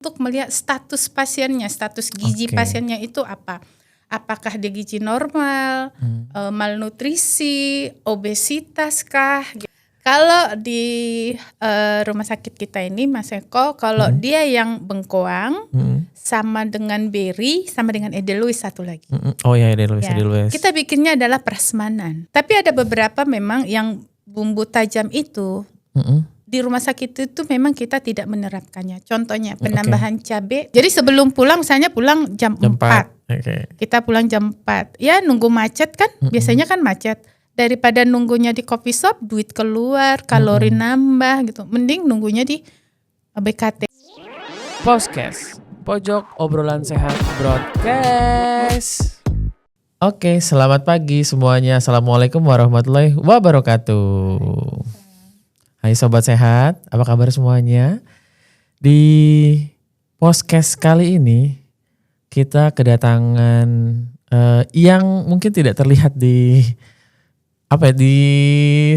untuk melihat status pasiennya, status gizi pasiennya itu apa. Apakah dia gizi normal, malnutrisi, obesitas kah? Kalau di rumah sakit kita ini Mas Eko, kalau dia yang bengkoang sama dengan beri, sama dengan edelweiss satu lagi. Oh ya, edelweiss. Kita bikinnya adalah prasmanan. Tapi ada beberapa memang yang bumbu tajam itu di rumah sakit itu memang kita tidak menerapkannya. Contohnya penambahan cabai. Jadi sebelum pulang, misalnya pulang jam 4. Kita pulang jam 4. Ya nunggu macet kan, biasanya kan macet. Daripada nunggunya di coffee shop, duit keluar, kalori nambah gitu. Mending nunggunya di BKT. Podcast, pojok obrolan sehat broadcast. Oke, selamat pagi semuanya. Assalamualaikum warahmatullahi wabarakatuh. Hai Sobat Sehat, apa kabar semuanya? Di podcast kali ini kita kedatangan yang mungkin tidak terlihat di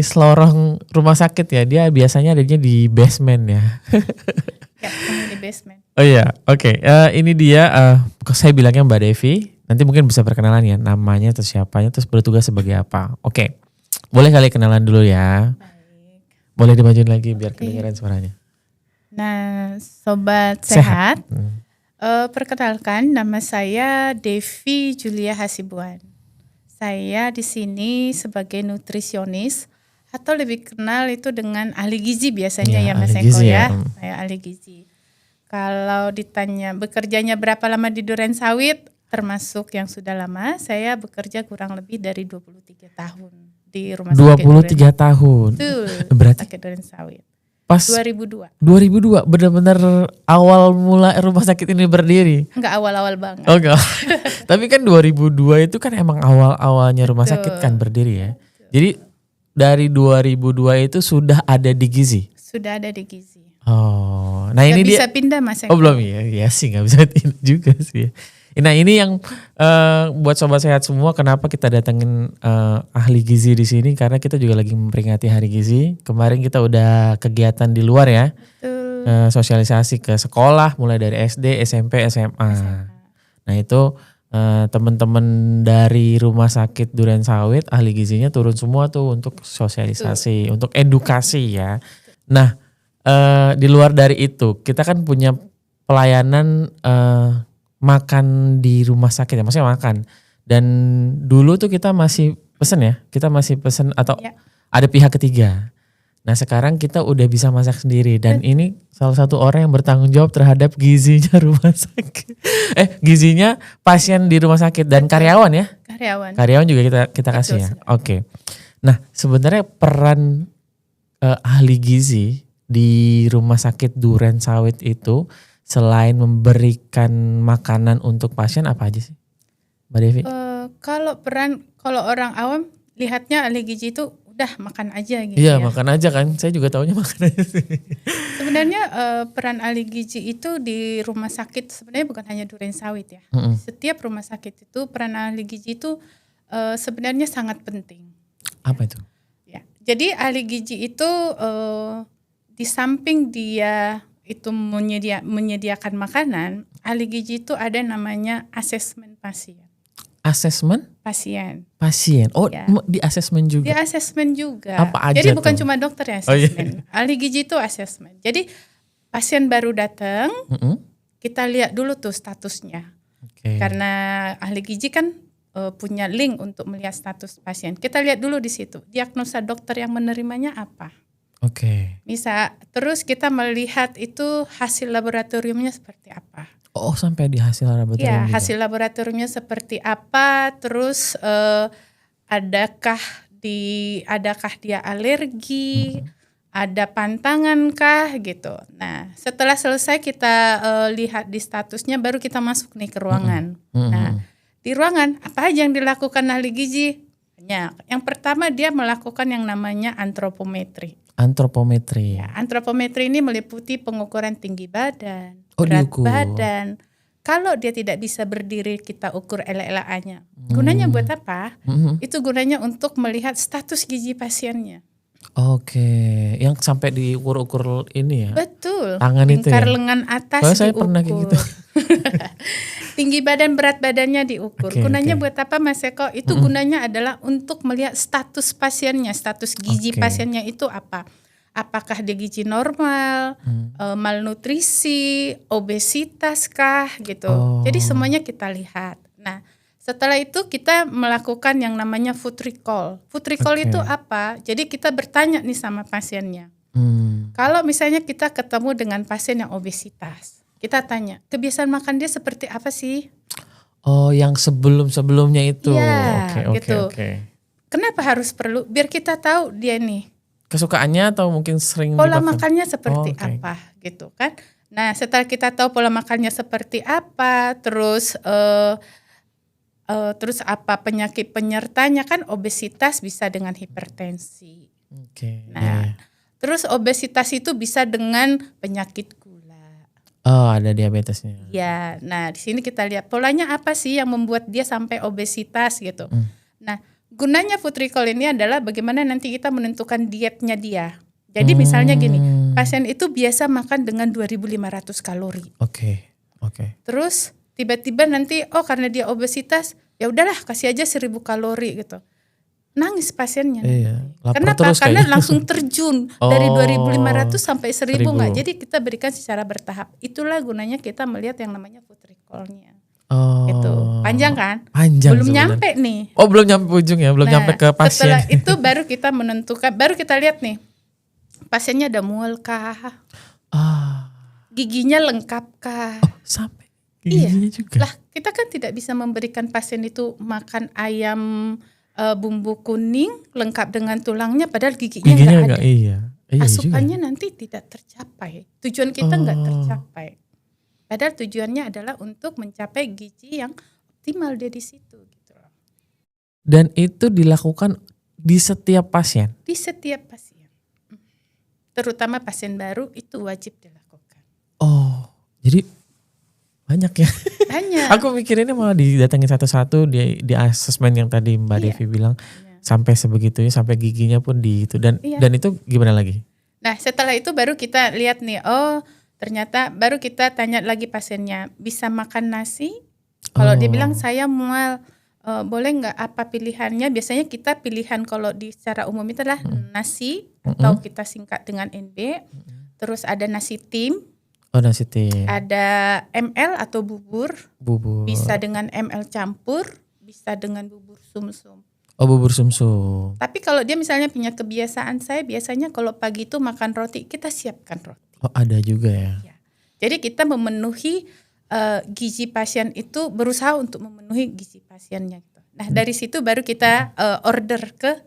selorong rumah sakit ya. Dia biasanya adanya di basement ya. Ya, di basement. Oh iya, oke. Ini dia, saya bilangnya Mbak Devi. Nanti mungkin bisa perkenalan ya, namanya atau siapanya, terus bertugas sebagai apa. Oke, boleh kali kenalan dulu ya. Boleh dimajuin lagi biar kedengaran suaranya. Nah, Sobat Sehat. Perkenalkan, nama saya Devi Julia Hasibuan. Saya di sini sebagai nutrisionis atau lebih kenal itu dengan ahli gizi biasanya ya Mas Eko ya. Saya ahli gizi. Kalau ditanya bekerjanya berapa lama di Duren Sawit, termasuk yang sudah lama, saya bekerja kurang lebih dari 23 tahun. Di rumah sakit 23 tahun. Betul. Berarti sakit Duren Sawit. Pas 2002. 2002 benar-benar awal mula rumah sakit ini berdiri. Enggak awal-awal banget. Oh enggak. Tapi kan 2002 itu kan emang awal-awalnya rumah sakit kan berdiri ya. Jadi dari 2002 itu sudah ada di gizi. Sudah ada di gizi. Oh, nah ini bisa dia. Pindah Mas Oh Eko. belum ya, ya sih nggak bisa pindah juga sih. Nah ini yang buat Sobat Sehat semua, kenapa kita datengin ahli gizi di sini, karena kita juga lagi memperingati Hari Gizi. Kemarin kita udah kegiatan di luar ya, sosialisasi ke sekolah mulai dari SD, SMP, SMA. Nah itu teman-teman dari Rumah Sakit Duren Sawit, ahli gizinya turun semua tuh untuk sosialisasi, untuk edukasi ya. Nah di luar dari itu kita kan punya pelayanan makan di rumah sakit ya, maksudnya makan. Dan dulu tuh kita masih pesen atau ada pihak ketiga. Nah sekarang kita udah bisa masak sendiri dan ini salah satu orang yang bertanggung jawab terhadap gizinya rumah sakit. Gizinya pasien di rumah sakit dan karyawan ya. Karyawan juga kita kasih ya. Oke. Nah sebenarnya peran ahli gizi di rumah sakit Duren Sawit itu selain memberikan makanan untuk pasien apa aja sih, Mbak Devi? Kalau orang awam lihatnya ahli gizi itu udah makan aja gitu. Iya, makan aja kan. Saya juga taunya makan aja sih. Sebenarnya peran ahli gizi itu di rumah sakit sebenarnya bukan hanya Duren Sawit ya. Setiap rumah sakit itu peran ahli gizi itu sebenarnya sangat penting. Apa itu? Ya, jadi ahli gizi itu di samping dia itu menyediakan makanan, ahli gizi itu ada namanya asesmen pasien. Asesmen? Pasien. Oh, ya. Di asesmen juga? Di asesmen juga. Apa aja jadi bukan tuh? cuma dokter ya asesmen. Ahli gizi itu asesmen. Jadi pasien baru datang, kita lihat dulu tuh statusnya. Karena ahli gizi kan punya link untuk melihat status pasien. Kita lihat dulu di situ. Diagnosa dokter yang menerimanya apa? Bisa. Terus kita melihat itu hasil laboratoriumnya seperti apa. Oh, sampai di hasil laboratorium. Ya, juga. hasil laboratoriumnya seperti apa. Terus adakah dia alergi, ada pantangan kah gitu. Nah, setelah selesai kita lihat di statusnya, baru kita masuk nih ke ruangan. Nah, di ruangan apa aja yang dilakukan ahli gizi? Banyak. Yang pertama dia melakukan yang namanya antropometri. Ya, antropometri ini meliputi pengukuran tinggi badan, berat badan. Kalau dia tidak bisa berdiri, kita ukur LLA-nya. Gunanya buat apa? Itu gunanya untuk melihat status gizi pasiennya. Oke, yang sampai diukur-ukur ini ya, Betul, tangan itu lingkar ya? lengan atas Soalnya saya pernah kayak gitu. diukur. Tinggi badan, berat badannya diukur. Oke, Gunanya oke. buat apa Mas Eko? Itu gunanya adalah untuk melihat status pasiennya, status gizi Oke. pasiennya itu apa. Apakah dia gizi normal, malnutrisi, obesitas kah gitu. Jadi semuanya kita lihat. Nah, setelah itu kita melakukan yang namanya food recall. Food recall Oke. itu apa? Jadi kita bertanya nih sama pasiennya. Hmm. Kalau misalnya kita ketemu dengan pasien yang obesitas, kita tanya, kebiasaan makan dia seperti apa sih? Oh, yang sebelum-sebelumnya itu. Iya, Oke, gitu. oke. Kenapa harus perlu? Biar kita tahu dia nih Kesukaannya atau mungkin sering pola dimakan? makannya seperti Oke. apa, gitu kan? Nah, setelah kita tahu pola makannya seperti apa, terus terus apa penyakit penyertanya, kan obesitas bisa dengan hipertensi. Oke. Nah, iya. terus obesitas itu bisa dengan penyakit gula. Oh, ada diabetesnya. Ya, nah di sini kita lihat polanya apa sih yang membuat dia sampai obesitas gitu. Nah, gunanya food recall ini adalah bagaimana nanti kita menentukan dietnya dia. Jadi misalnya gini, pasien itu biasa makan dengan 2.500 kalori. Oke, oke. Terus tiba-tiba nanti karena dia obesitas, ya udahlah kasih aja 1.000 kalori gitu. Nangis pasiennya. Iya, lapar Kenapa? terus Karena kayaknya. langsung terjun dari Oh, 2.500 sampai 1.000 1.000. enggak. Jadi kita berikan secara bertahap. Itulah gunanya kita melihat yang namanya food recall-nya. Oh. Gitu. Panjang kan? Panjang Belum sebenarnya. nyampe nih. Oh, belum nyampe ujung ya, belum nyampe ke pasien. Setelah itu baru kita menentukan, baru kita lihat nih. Pasiennya ada mual kah? Ah, Giginya lengkap kah? sampai Iya. giginya juga. Lah, kita kan tidak bisa memberikan pasien itu makan ayam bumbu kuning lengkap dengan tulangnya padahal giginya Giginya nggak enggak, ada. iya. Iya juga. Asupannya nanti tidak tercapai. Tujuan kita nggak tercapai. Padahal tujuannya adalah untuk mencapai gizi yang optimal dia di situ gitu loh. Dan itu dilakukan di setiap pasien. Di setiap pasien. Terutama pasien baru itu wajib dilakukan. Oh, jadi banyak ya. Banyak. Aku mikirinnya malah didatengin satu-satu, di asesmen yang tadi Mbak Iya. Devi bilang Iya. sampai sebegitunya, sampai giginya pun di itu. Dan Iya. dan itu gimana lagi? Nah, setelah itu baru kita lihat nih, ternyata baru kita tanya lagi pasiennya, bisa makan nasi? Kalau dia bilang saya mual, boleh nggak apa pilihannya? Biasanya kita pilihan kalau di secara umum itu adalah nasi atau kita singkat dengan NB. Terus ada nasi tim, Oh, nasi tim, ada ML atau bubur, bubur. bisa dengan ML campur, bisa dengan bubur sumsum. Oh, bubur sumsum. Tapi kalau dia misalnya punya kebiasaan, saya biasanya kalau pagi itu makan roti, kita siapkan roti. Oh, ada juga ya. Ya. Jadi kita memenuhi gizi pasien itu, berusaha untuk memenuhi gizi pasiennya. Gitu. Nah dari situ baru kita order ke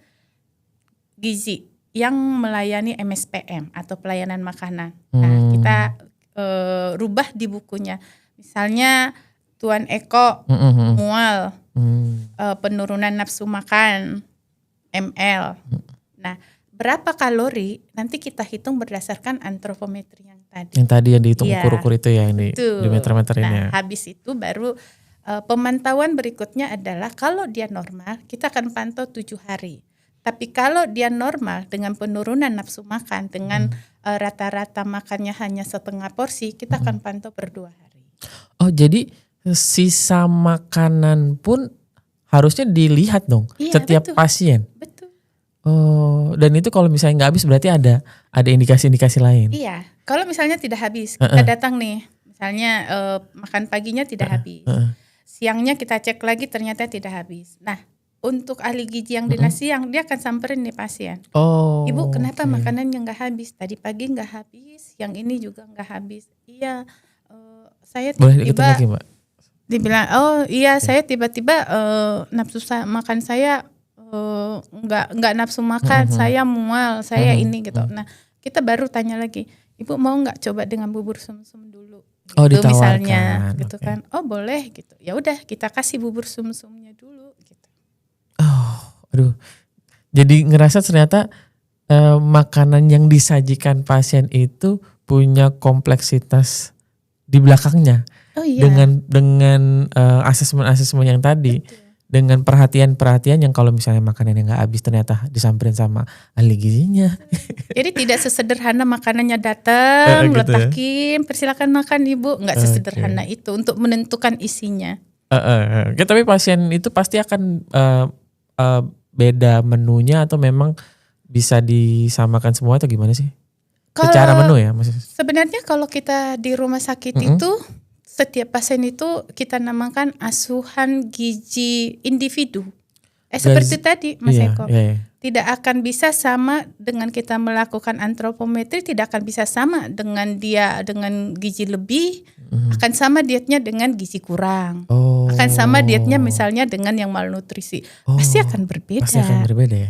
gizi yang melayani MSPM atau pelayanan makanan. Nah kita rubah di bukunya. Misalnya Tuan Eko mual, penurunan nafsu makan, ML. Nah berapa kalori nanti kita hitung berdasarkan antropometri yang tadi. Yang tadi yang dihitung Iya, ukur-ukur itu ya, yang di betul. meter-meterinnya. Nah habis itu baru pemantauan berikutnya adalah kalau dia normal kita akan pantau 7 hari. Tapi kalau dia normal dengan penurunan nafsu makan, dengan rata-rata makannya hanya setengah porsi, kita akan pantau per 2 hari. Oh, jadi sisa makanan pun harusnya dilihat dong, Iya, setiap betul. pasien. Betul. Oh, dan itu kalau misalnya nggak habis berarti ada indikasi-indikasi lain. Iya, kalau misalnya tidak habis, kita datang nih, misalnya makan paginya tidak habis, siangnya kita cek lagi ternyata tidak habis. Nah, untuk ahli gizi yang dinas siang dia akan samperin nih pasien. Oh, Ibu kenapa oke. makanannya nggak habis? Tadi pagi nggak habis, yang ini juga nggak habis. Iya, saya Boleh ikutin tiba-tiba lagi, Mbak? dibilang, iya saya tiba-tiba nafsu makan saya nggak nafsu makan, saya mual, saya ini gitu. Nah kita baru tanya lagi, ibu mau nggak coba dengan bubur sumsum dulu? Oh, Gitu ditawarkan. misalnya, gitu Oke. kan? Oh boleh gitu. Ya udah kita kasih bubur sumsumnya dulu. Gitu. Aduh. Jadi ngerasa ternyata makanan yang disajikan pasien itu punya kompleksitas di belakangnya. Oh iya. Dengan asesmen-asesmen yang tadi. Betul. dengan perhatian-perhatian yang kalau misalnya makanan yang nggak habis ternyata disamperin sama ahli gizinya. Jadi tidak sesederhana makanannya datang, Gitu ya. letakin, persilakan makan ibu, nggak sesederhana itu untuk menentukan isinya. Oke, tapi pasien itu pasti akan beda menunya atau memang bisa disamakan semua atau gimana sih? Secara menu ya maksudnya. Sebenarnya kalau kita di rumah sakit itu setiap pasien itu kita namakan asuhan gizi individu. Seperti tadi Mas Eko. Iya. Tidak akan bisa sama dengan kita melakukan antropometri, tidak akan bisa sama dengan dia dengan gizi lebih, akan sama dietnya dengan gizi kurang. Akan sama dietnya misalnya dengan yang malnutrisi. Pasti akan berbeda. Pasti akan berbeda ya.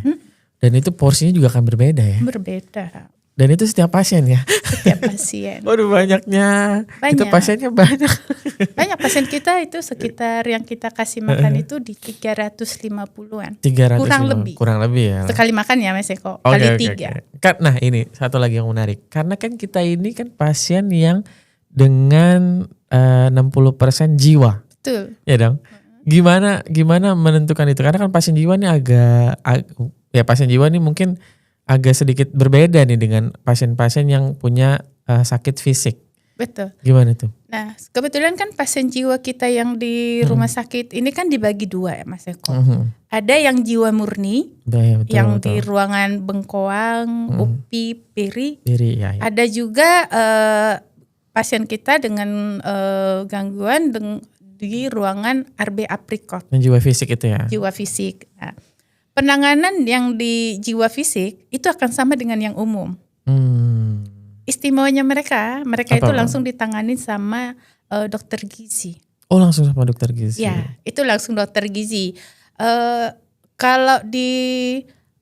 Dan itu porsinya juga akan berbeda ya. Berbeda. Dan itu setiap pasien ya. Setiap pasien. Waduh banyaknya. Itu pasiennya banyak. Banyak pasien kita itu sekitar yang kita kasih makan itu di 350-an. 300 kurang lebih ya. Sekali makan ya Mas Eko. Kali 3. Nah ini satu lagi yang menarik. Karena kan kita ini kan pasien yang dengan 60% jiwa. Betul. Ya dong. Gimana menentukan itu? Karena kan pasien jiwa ini pasien jiwa ini mungkin agak sedikit berbeda nih dengan pasien-pasien yang punya sakit fisik. Betul. Gimana tuh? Nah, kebetulan kan pasien jiwa kita yang di rumah sakit ini kan dibagi 2 ya Mas Eko. Ada yang jiwa murni, betul. Di ruangan bengkoang, UPI, peri. Ya. Ada juga pasien kita dengan gangguan di ruangan RB aprikot. Yang jiwa fisik itu ya? Jiwa fisik. Nah, penanganan yang di jiwa fisik itu akan sama dengan yang umum. Istimewanya mereka itu langsung ditangani sama dokter gizi. Oh langsung sama dokter gizi? Ya, itu langsung dokter gizi. Kalau di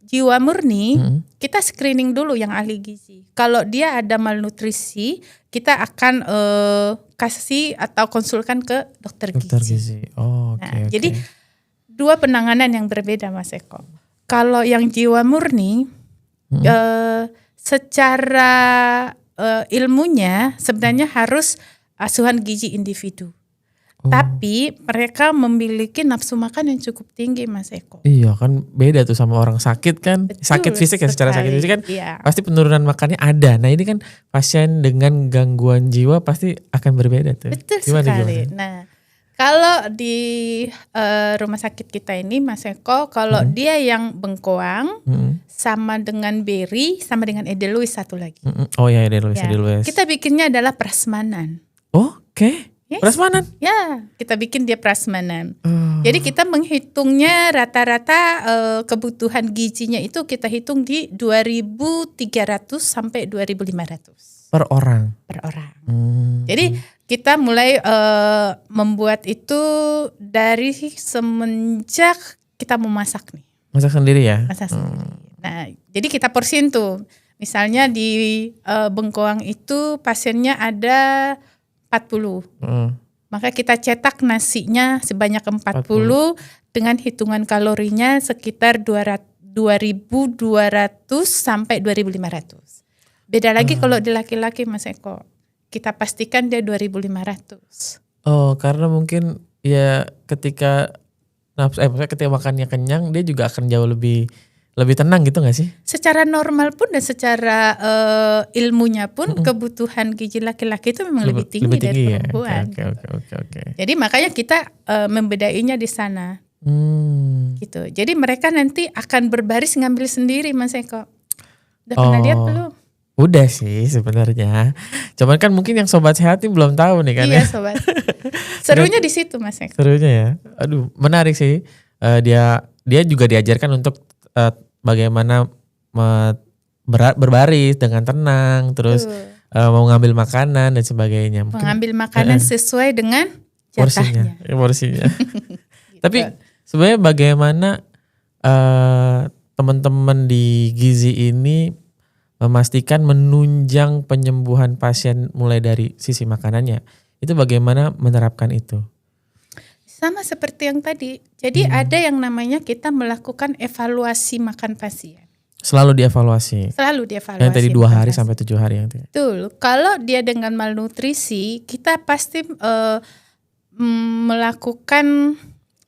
jiwa murni, kita screening dulu yang ahli gizi. Kalau dia ada malnutrisi, kita akan kasih atau konsulkan ke dokter gizi. Oh, okay. Jadi 2 penanganan yang berbeda Mas Eko. Kalau yang jiwa murni, secara ilmunya sebenarnya harus asuhan gizi individu. Tapi mereka memiliki nafsu makan yang cukup tinggi Mas Eko. Iya kan beda tuh sama orang sakit kan. Betul, sakit fisik ya, secara sakit fisik kan iya. Pasti penurunan makannya ada. Nah ini kan pasien dengan gangguan jiwa pasti akan berbeda tuh. Betul sekali. Nah kalau di rumah sakit kita ini Mas Eko, kalau dia yang bengkoang sama dengan beri, sama dengan edeluis satu lagi. Oh ya edeluis. Kita bikinnya adalah prasmanan. Oke. Yes. Prasmanan? Ya, kita bikin dia prasmanan. Jadi kita menghitungnya rata-rata kebutuhan gizinya itu kita hitung di 2.300 sampai 2.500. Per orang? Per orang. Jadi kita mulai membuat itu dari semenjak kita mau masak nih. Masak sendiri ya? Masak sendiri. Nah, jadi kita porsiin tuh. Misalnya di bengkoang itu pasiennya ada 40. Maka kita cetak nasinya sebanyak 40 dengan hitungan kalorinya sekitar 2.200 sampai 2.500. Beda lagi kalau di laki-laki Mas Eko. Kita pastikan dia 2.500. Oh, karena mungkin ya ketika maksudnya ketika makannya kenyang dia juga akan jauh lebih tenang gitu gak sih? Secara normal pun dan secara ilmunya pun kebutuhan gizi laki-laki itu memang lebih tinggi dari perempuan. Oke. Jadi makanya kita membedainya di sana. Gitu. Jadi mereka nanti akan berbaris ngambil sendiri Mas Eko. Udah pernah lihat belum? Udah sih sebenarnya. Cuman kan mungkin yang sobat sehat ini belum tahu nih kan. Iya sobat. Serunya di situ Mas Eko. Serunya ya. Aduh, menarik sih. Dia juga diajarkan untuk bagaimana berbaris dengan tenang, terus mau ngambil makanan dan sebagainya. Mengambil makanan sesuai dengan jatahnya. Porsinya. Gitu. Tapi sebenarnya bagaimana teman-teman di gizi ini memastikan menunjang penyembuhan pasien mulai dari sisi makanannya, itu bagaimana menerapkan itu? Sama seperti yang tadi. Jadi ada yang namanya kita melakukan evaluasi makan pasien. Selalu dievaluasi? Selalu dievaluasi. Yang tadi 2 hari sampai 7 hari yang itu? Betul. Kalau dia dengan malnutrisi, kita pasti melakukan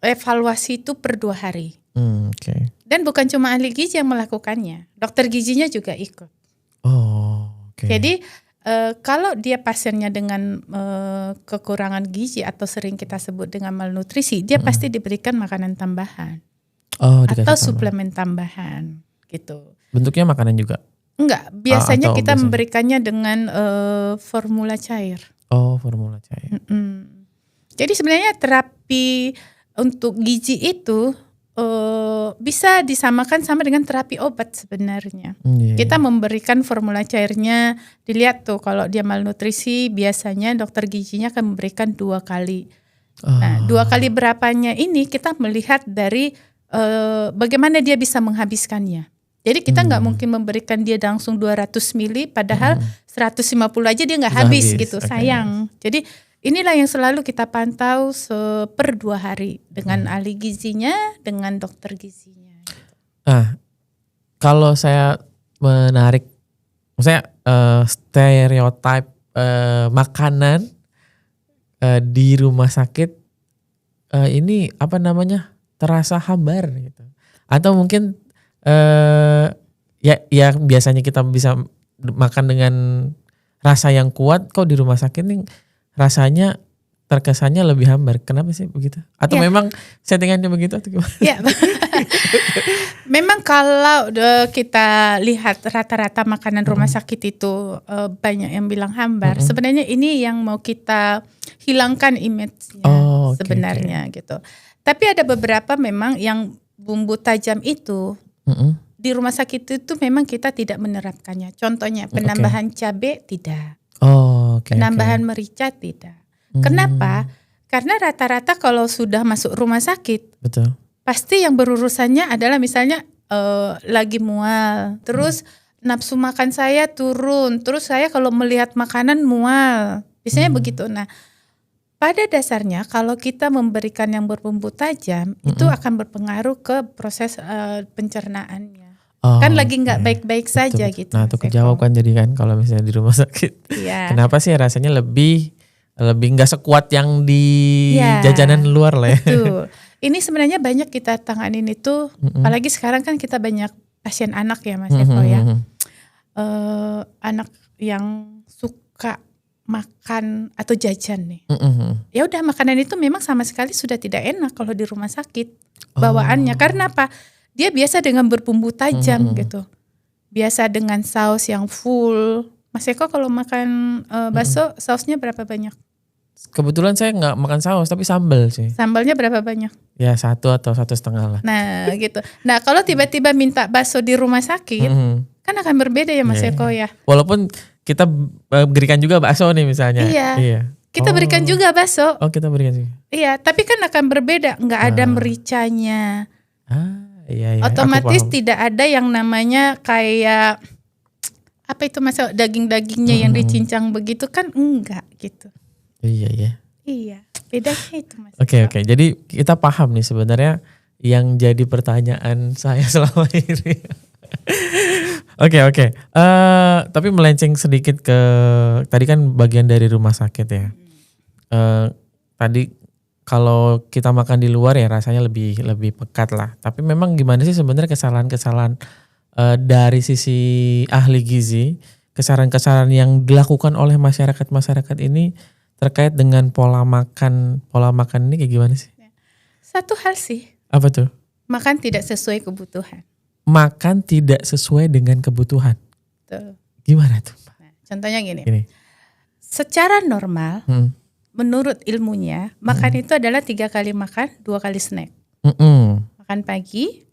evaluasi itu per 2 hari. Oke. Dan bukan cuma ahli gizi yang melakukannya, dokter gizinya juga ikut. Oh, oke. Jadi kalau dia pasiennya dengan kekurangan gizi atau sering kita sebut dengan malnutrisi, dia pasti diberikan makanan tambahan dikasih atau tambah. suplemen tambahan gitu. Bentuknya makanan juga. Enggak, biasanya atau kita biasanya? memberikannya dengan formula cair. Oh, formula cair. Jadi sebenarnya terapi untuk gizi itu bisa disamakan sama dengan terapi obat sebenarnya. Iya. Kita memberikan formula cairnya, dilihat tuh kalau dia malnutrisi biasanya dokter gizinya akan memberikan 2 kali. Nah 2 kali berapanya ini kita melihat dari bagaimana dia bisa menghabiskannya. Jadi kita nggak mungkin memberikan dia langsung 200 mili, padahal 150 aja dia nggak Nggak habis habis, gitu, oke. sayang. Jadi inilah yang selalu kita pantau per 2 hari dengan ahli gizinya, dengan dokter gizinya. Nah, kalau saya menarik, maksudnya stereotip makanan di rumah sakit ini apa namanya terasa hambar gitu, atau mungkin ya biasanya kita bisa makan dengan rasa yang kuat, kok di rumah sakit nih rasanya terkesannya lebih hambar. Kenapa sih begitu? Atau Ya. memang settingannya begitu atau gimana? Ya, memang kalau kita lihat rata-rata makanan rumah sakit itu banyak yang bilang hambar. Sebenarnya ini yang mau kita hilangkan image-nya Oh, oke, sebenarnya gitu. Tapi ada beberapa memang yang bumbu tajam itu di rumah sakit itu memang kita tidak menerapkannya. Contohnya penambahan cabai tidak, Oh, oke. penambahan merica tidak. Kenapa? Karena rata-rata kalau sudah masuk rumah sakit, Betul. pasti yang berurusannya adalah misalnya lagi mual, terus nafsu makan saya turun, terus saya kalau melihat makanan mual, biasanya begitu. Nah, pada dasarnya kalau kita memberikan yang berbumbu tajam, itu akan berpengaruh ke proses pencernaannya. Oh, Kan lagi nggak oke. baik-baik saja gitu. Nah, Mas itu kejawab Eko. kan jadi kan kalau misalnya di rumah sakit. Iya. Kenapa sih rasanya lebih nggak sekuat yang di Iya, jajanan luar lah ya. Betul. Ini sebenarnya banyak kita tanganin itu, apalagi sekarang kan kita banyak pasien anak ya Mas Eko ya. Anak yang suka makan atau jajan nih. Ya udah makanan itu memang sama sekali sudah tidak enak kalau di rumah sakit bawaannya. Karena apa? Dia biasa dengan berbumbu tajam gitu. Biasa dengan saus yang full. Mas Eko kalau makan bakso sausnya berapa banyak? Kebetulan saya nggak makan saus tapi sambal sih. Sambalnya berapa banyak? Ya 1 atau 1,5 lah. Nah gitu. Nah kalau tiba-tiba minta bakso di rumah sakit, kan akan berbeda ya Mas Iya, Eko ya. Walaupun kita berikan juga bakso nih misalnya. Iya. Kita berikan juga bakso. Oh, kita berikan juga. Iya, tapi kan akan berbeda. Nggak ada mericanya. Iya. Otomatis aku paham. tidak ada yang namanya kayak apa itu Mas, daging-dagingnya yang dicincang begitu kan enggak gitu. Iya. Iya, bedanya itu Mas. Oke. Jadi kita paham nih sebenarnya yang jadi pertanyaan saya selama ini. Oke. Tapi melenceng sedikit ke tadi kan bagian dari rumah sakit ya. Tadi kalau kita makan di luar ya rasanya lebih pekat lah. Tapi memang gimana sih sebenarnya kesalahan-kesalahan dari sisi ahli gizi, kesalahan-kesalahan yang dilakukan oleh masyarakat ini terkait dengan pola makan ini kayak gimana sih? Satu hal sih, Apa tuh? makan tidak sesuai kebutuhan. Makan tidak sesuai dengan kebutuhan. Tuh. Gimana tuh? Nah, contohnya gini. Gini. Secara normal, Hmm. menurut ilmunya, makan itu adalah 3 kali makan, 2 kali snack. Makan pagi,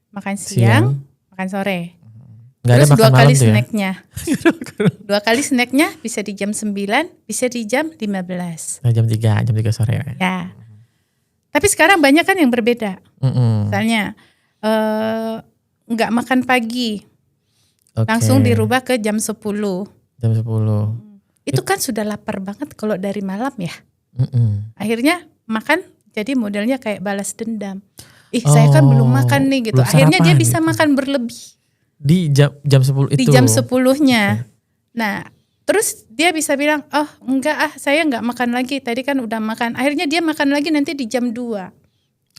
makan siang, makan sore. Nggak ada Terus makan 2 kali malam tuh ya? snacknya. 2 kali snacknya bisa di jam 9, bisa di jam 15. Nah, jam 3 sore ya. Ya. Tapi sekarang banyak kan yang berbeda. Misalnya nggak makan pagi, Oke. langsung dirubah ke jam 10. Jam 10. Itu kan sudah lapar banget kalau dari malam ya. Akhirnya makan jadi modelnya kayak balas dendam. Saya kan belum makan nih gitu. belum Akhirnya dia sarapan bisa gitu. makan berlebih Di jam 10 itu. di jam 10-nya. Nah, terus dia bisa bilang, "Oh, enggak saya enggak makan lagi. Tadi kan udah makan." Akhirnya dia makan lagi nanti di jam 2.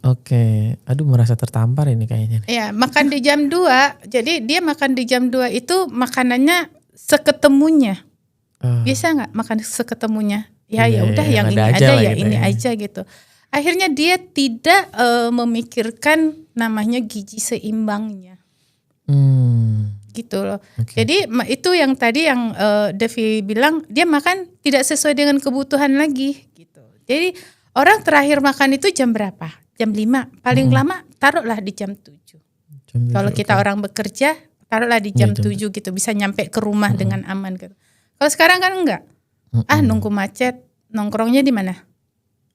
Oke. Aduh merasa tertampar ini kayaknya nih. Ya, makan di jam 2. Jadi dia makan di jam 2 itu makanannya seketemunya. Bisa nggak makan seketemunya? Ya Iya, ya udah yang yang ini ada aja ada lah ya gitu ini ya. aja gitu. Akhirnya dia tidak memikirkan namanya gizi seimbangnya. Gitu loh. Oke. Jadi itu yang tadi yang Devi bilang dia makan tidak sesuai dengan kebutuhan lagi gitu. Jadi orang terakhir makan itu jam berapa? Jam 5. Paling lama taruhlah di jam 7. Kalau kita orang bekerja taruhlah di jam 7 gitu bisa nyampe ke rumah dengan aman gitu. Kalau sekarang kan enggak. Nunggu macet, nongkrongnya di mana?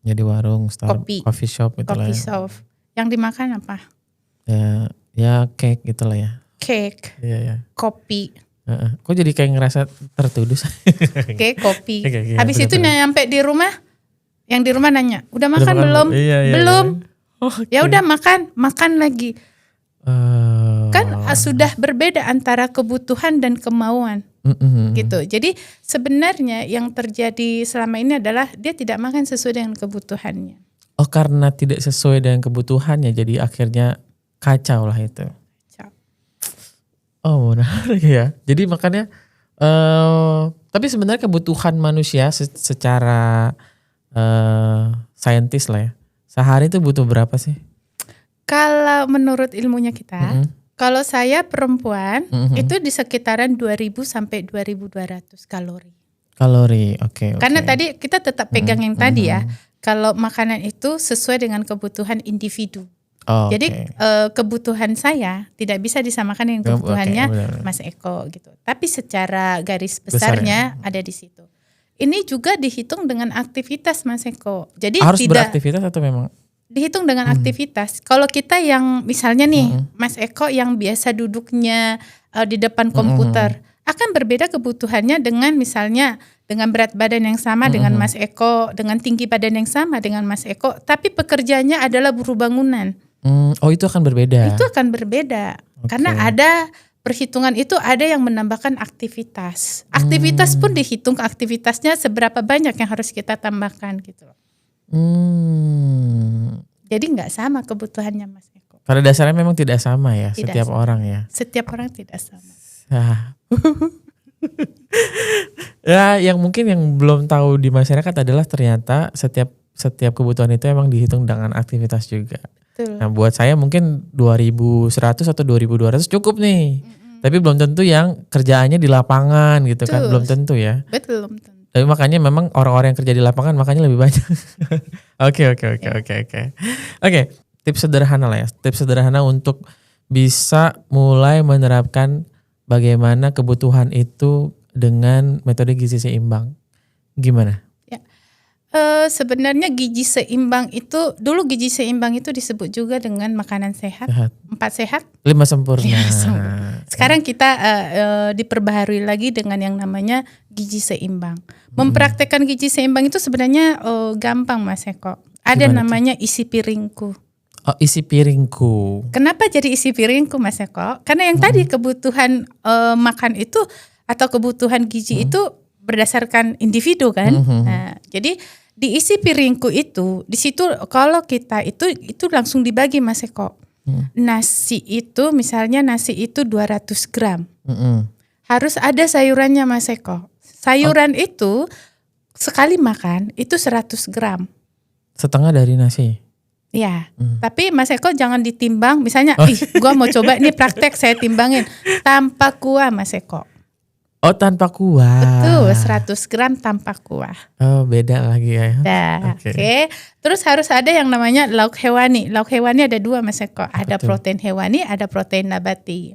Ya di warung, Kopi. coffee shop gitu lah. Coffee shop. Yang dimakan apa? Ya cake gitu lah ya. Cake, Iya. kopi. Kok jadi kayak ngerasa tertuduh? Oke, kopi. Oke, Habis itu nyampe di rumah, yang di rumah nanya, udah makan makan belum? belum? Iya. Belum. Oke. Ya udah makan lagi. Kan sudah berbeda antara kebutuhan dan kemauan. Gitu. Jadi sebenarnya yang terjadi selama ini adalah dia tidak makan sesuai dengan kebutuhannya. Oh karena tidak sesuai dengan kebutuhannya jadi akhirnya kacau lah itu. Oh menarik ya. Jadi makanya tapi sebenarnya kebutuhan manusia secara saintis lah ya. Sehari itu butuh berapa sih? Kalau menurut ilmunya kita, kalau saya perempuan itu di sekitaran 2000 sampai 2200 kalori. Kalori, oke. Karena tadi kita tetap pegang yang tadi ya. Kalau makanan itu sesuai dengan kebutuhan individu. Jadi kebutuhan saya tidak bisa disamakan dengan kebutuhannya Mas Eko gitu. Tapi secara garis besarnya ada di situ. Ini juga dihitung dengan aktivitas Mas Eko. Jadi harus tidak beraktivitas atau memang dihitung dengan aktivitas. Kalau kita yang misalnya nih Mas Eko yang biasa duduknya di depan komputer akan berbeda kebutuhannya dengan misalnya dengan berat badan yang sama dengan Mas Eko, dengan tinggi badan yang sama dengan Mas Eko, tapi pekerjaannya adalah buruh bangunan. Itu akan berbeda. Itu akan berbeda. Karena ada perhitungan itu ada yang menambahkan aktivitas. Aktivitas pun dihitung aktivitasnya seberapa banyak yang harus kita tambahkan gitu. Jadi nggak sama kebutuhannya Mas Eko. Pada dasarnya memang tidak sama ya Tidak setiap sama. orang ya. Setiap orang tidak sama. Ya yang mungkin yang belum tahu di masyarakat adalah ternyata setiap kebutuhan itu emang dihitung dengan aktivitas juga. Betul. Nah buat saya mungkin 2100 atau 2200 cukup nih. Tapi belum tentu yang kerjaannya di lapangan gitu kan. Belum tentu ya. Betul. Tapi makanya memang orang-orang yang kerja di lapangan makanya lebih banyak. Oke. Oke, tips sederhana lah ya. Tips sederhana untuk bisa mulai menerapkan bagaimana kebutuhan itu dengan metode gizi seimbang. Gimana? Sebenarnya gizi seimbang itu dulu gizi seimbang itu disebut juga dengan makanan sehat. 4 sehat, 5 sempurna. Sekarang kita diperbaharui lagi dengan yang namanya gizi seimbang. Mempraktekkan gizi seimbang itu sebenarnya gampang Mas Eko. Ada namanya isi piringku. Oh, isi piringku. Kenapa jadi isi piringku Mas Eko? Karena yang tadi kebutuhan makan itu atau kebutuhan gizi itu berdasarkan individu kan. Nah, jadi di isi piringku itu, di situ kalau kita itu langsung dibagi Mas Eko. Nasi itu misalnya nasi itu 200 gram. Harus ada sayurannya Mas Eko. Sayuran itu sekali makan itu 100 gram. Setengah dari nasi. Ya, tapi Mas Eko jangan ditimbang. Misalnya, gua mau coba nih praktek saya timbangin tanpa kuah Mas Eko. Oh tanpa kuah. Betul, 100 gram tanpa kuah. Oh beda lagi ya. Nah, Oke. Terus harus ada yang namanya lauk hewani. Lauk hewani ada 2 Mas Eko. Ada protein hewani, ada protein nabati.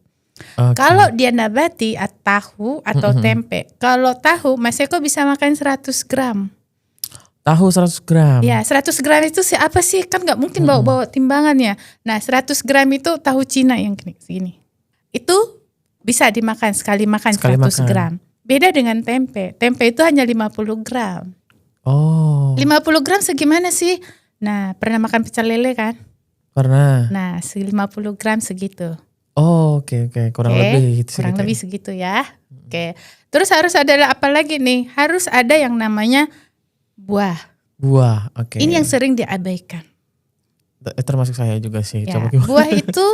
Kalau dia nabati tahu atau tempe. Kalau tahu Mas Eko bisa makan 100 gram. Tahu 100 gram. Ya 100 gram itu apa sih? Kan gak mungkin bawa timbangannya. Nah 100 gram itu tahu Cina yang segini. Itu bisa dimakan sekali makan 100 gram. Beda dengan tempe. Tempe itu hanya 50 gram. Oh. 50 gram segimana sih? Nah, pernah makan pecel lele kan? Pernah. Nah, 50 gram segitu. Oh, oke. Kurang lebih gitu. Kurang lebih segitu ya. Oke. Terus harus ada apa lagi nih? Harus ada yang namanya buah. Buah, oke. Ini yang sering diabaikan. Termasuk saya juga sih. Ya, Coba gimana? buah itu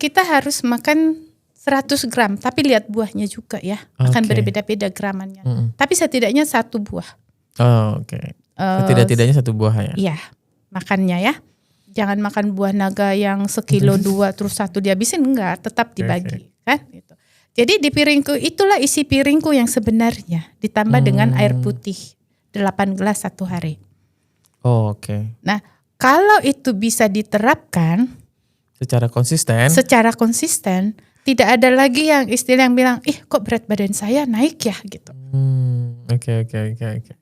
kita harus makan 100 gram, tapi lihat buahnya juga ya, akan Oke. berbeda-beda gramannya. Mm-mm. Tapi setidaknya 1 buah. Oh, oke. Setidak-tidaknya 1 buah ya. Iya, makannya ya. Jangan makan buah naga yang sekilo 2 terus 1 dihabisin, enggak, tetap dibagi kan gitu. Jadi di piringku itulah isi piringku yang sebenarnya, ditambah dengan air putih 8 gelas 1 hari. Oh, oke. Nah, kalau itu bisa diterapkan Secara konsisten. secara konsisten, tidak ada lagi yang istilah yang bilang, ih kok berat badan saya naik ya gitu. Oke.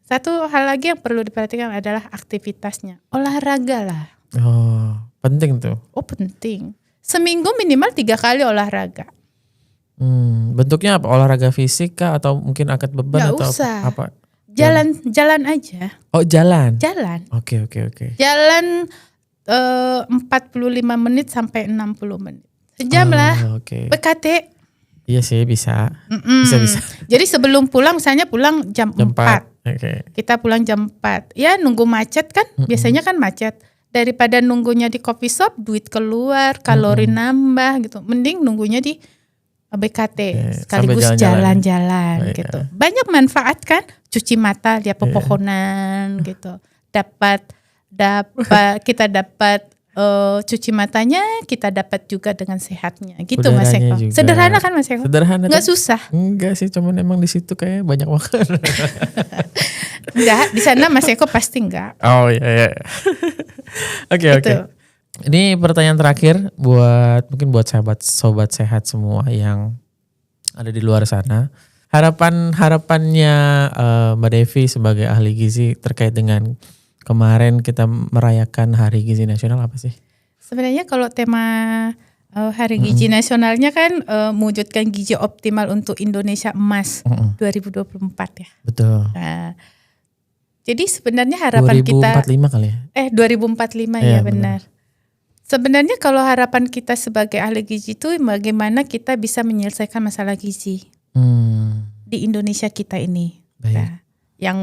Satu hal lagi yang perlu diperhatikan adalah aktivitasnya. Olahraga lah. Oh, penting tuh. Oh penting. Seminggu minimal 3 kali olahraga. Bentuknya apa? Olahraga fisik kah atau mungkin angkat beban Nggak atau usah. apa? Jalan aja. Oh, jalan. Jalan. Oke. Jalan 45 menit sampai 60 menit. Sejam lah. Oke. PKT. Iya sih bisa. Bisa. Jadi sebelum pulang misalnya pulang jam 4. Oke. Kita pulang jam 4. Ya nunggu macet kan. Biasanya kan macet. Daripada nunggunya di coffee shop, duit keluar, kalori nambah gitu. Mending nunggunya di BKT sekaligus sambil jalan-jalan. jalan-jalan Oh, iya. gitu. Banyak manfaat kan? Cuci mata, lihat pepohonan gitu. Dapat kita dapat cuci matanya, kita dapat juga dengan sehatnya gitu Mas Udaranya Eko. juga. Sederhana kan Mas Eko? Sederhana. Nggak tapi- susah. Enggak sih, cuman emang di situ kayak banyak makan. Enggak, di sana Mas Eko pasti enggak. Oh iya. Oke. Gitu. Ini pertanyaan terakhir mungkin buat sobat sehat semua yang ada di luar sana. Harapannya Mbak Devi sebagai ahli gizi terkait dengan kemarin kita merayakan Hari Gizi Nasional apa sih? Sebenarnya kalau tema Hari Gizi Nasionalnya kan mewujudkan gizi optimal untuk Indonesia Emas 2024 ya. Betul. Nah, jadi sebenarnya harapan 2045 kali ya? 2045 Iya, ya benar. Sebenarnya kalau harapan kita sebagai ahli gizi itu bagaimana kita bisa menyelesaikan masalah gizi di Indonesia kita ini. Baik. Nah, yang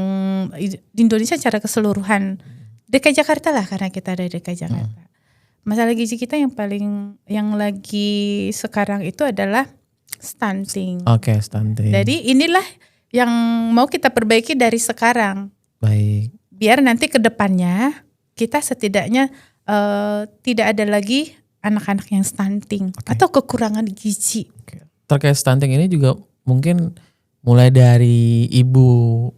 di Indonesia secara keseluruhan, DKI Jakarta lah karena kita ada DKI Jakarta. Masalah gizi kita yang lagi sekarang itu adalah stunting. Oke, stunting. Jadi inilah yang mau kita perbaiki dari sekarang. Baik. Biar nanti ke depannya kita setidaknya tidak ada lagi anak-anak yang stunting atau kekurangan gizi. Oke. Terkait stunting ini juga mungkin mulai dari ibu,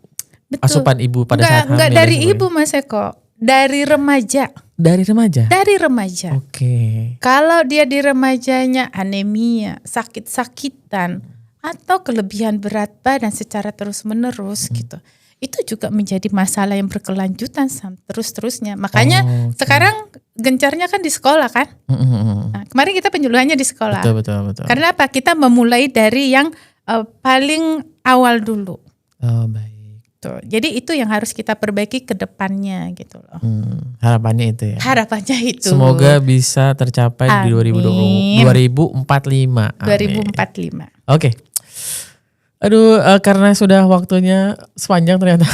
Betul. asupan ibu pada saat hamil. Enggak dan dari sebagainya. ibu Mas Eko, dari remaja. Dari remaja? Dari remaja. Oke. Kalau dia di remajanya anemia, sakit-sakitan, atau kelebihan berat badan secara terus-menerus gitu. Itu juga menjadi masalah yang berkelanjutan terus-terusnya. Makanya sekarang gencarnya kan di sekolah kan. Nah, kemarin kita penyuluhannya di sekolah. Betul. Karena apa? Kita memulai dari yang paling awal dulu. Oh, baik. Tuh. Jadi itu yang harus kita perbaiki ke depannya gitu loh. Harapannya itu ya. Harapannya itu. Semoga bisa tercapai di Amin. 2045. Amin. 2045. Oke. Aduh, karena sudah waktunya sepanjang ternyata.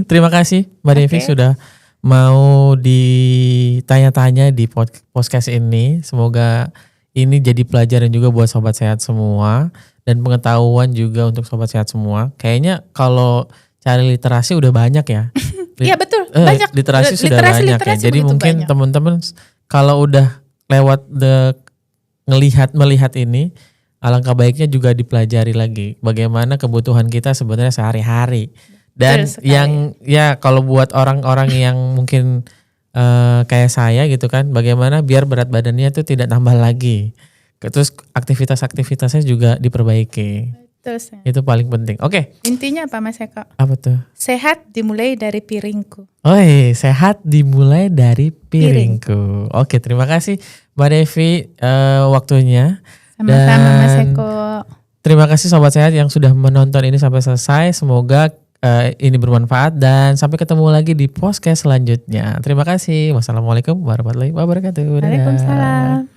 Terima kasih Mbak Devi sudah mau ditanya-tanya di podcast ini. Semoga ini jadi pelajaran juga buat sobat sehat semua dan pengetahuan juga untuk sobat sehat semua. Kayaknya kalau cari literasi udah banyak ya. Iya betul, banyak. Literasi sudah banyak ya. Jadi mungkin teman-teman kalau udah lewat melihat ini, alangkah baiknya juga dipelajari lagi bagaimana kebutuhan kita sebenarnya sehari-hari. Dan yang ya kalau buat orang-orang yang mungkin kayak saya gitu kan, bagaimana biar berat badannya itu tidak tambah lagi. Terus aktivitas-aktivitasnya juga diperbaiki. Terus, itu paling penting. Oke. Intinya apa Mas Eko? Apa tuh? Sehat dimulai dari piringku. Sehat dimulai dari piringku. Oke, terima kasih Mbak Devi waktunya. Sama-sama Mas Eko. Terima kasih sobat sehat yang sudah menonton ini sampai selesai. Semoga ini bermanfaat dan sampai ketemu lagi di podcast selanjutnya. Terima kasih. Wassalamualaikum warahmatullahi wabarakatuh. Waalaikumsalam.